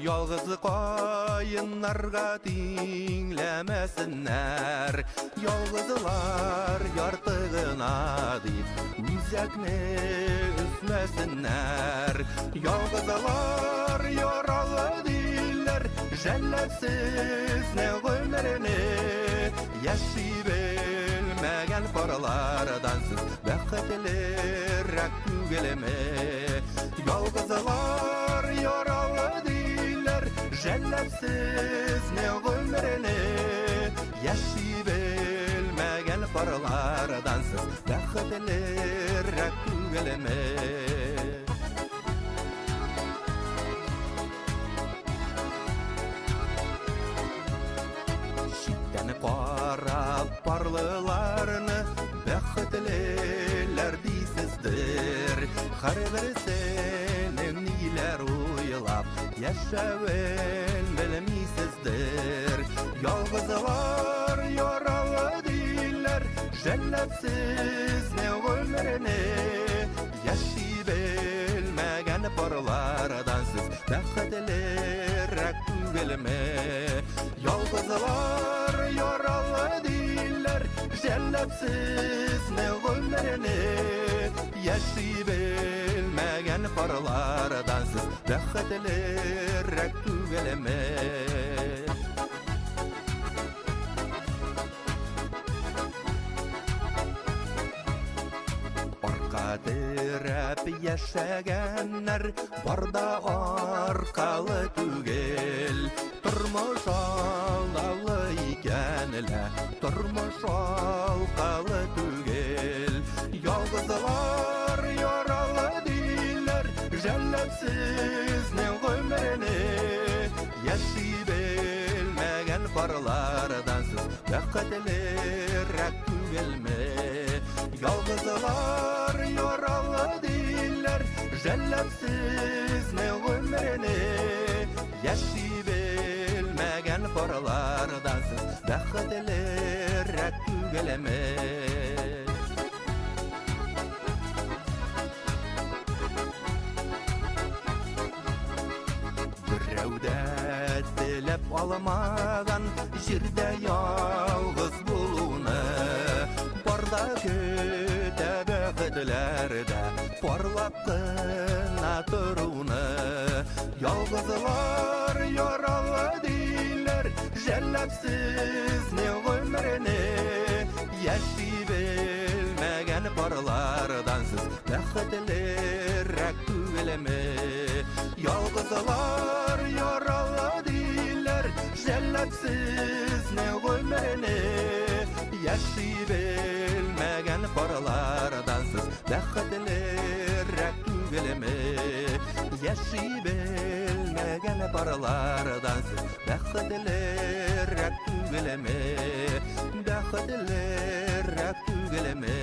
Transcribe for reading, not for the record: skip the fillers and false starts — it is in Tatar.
Yalğız koyunlarga dinlemesinler. Yalğızlar yartığına deyip üzekne üzmesinler. Yalğızlar yaralı diller, jellepsiz ne ömrünü yaşay bilmegen paralardan siz bäxetlirak tügeleme. Yalğızlar yaralı diller, jellepsiz ne ömrünü yaşay bilmegen paralardan siz bäxetlirak tügeleme. Qarab parlılarını bäxetliler diýsizdir. Har birisinin niler uylap ýaşawen bilmisizdir. Yalğızlar yaralı diller, jellepsiz ne ömrüni yaşay bilmegen parlardan siz bäxetlirak tügelme. Yalğızlar yaralı diller, jellepsiz ne ömrüni yaşay bilmegen paralardan siz bäxetlirak tügeleme. Arka direp yaşaganlar barda arkalı tügel. Turmuş aldalı ikenle, turmuş alkalı tügel. Yalğızlar yaralı diller, jellepsiz ne ömrüni yaşay bilmegen paralardan siz bäxetlirak tügelme. Yalğızlar yaralı diller, jellepsiz ne ömrüni yaşay bilmegen paralardan siz bäxetlirak tügeleme. Birewde dilep almagan jirde yalğız buluny barda köte bäxetlerde parlap gına turuny. Yalğızlar yaralı diller, jellepsiz ne ömrüni yaşay bilmegen paralardan siz bäxetlirak tügeleme. Yalğızlar yaralı diller, jellepsiz ne ömrüni yaşay bilmegen paralardan siz bäxetlirak tügeleme. Yaşay bilmegen paralardan siz bäxetlirak tügeleme. Bäxetlirak tügeleme.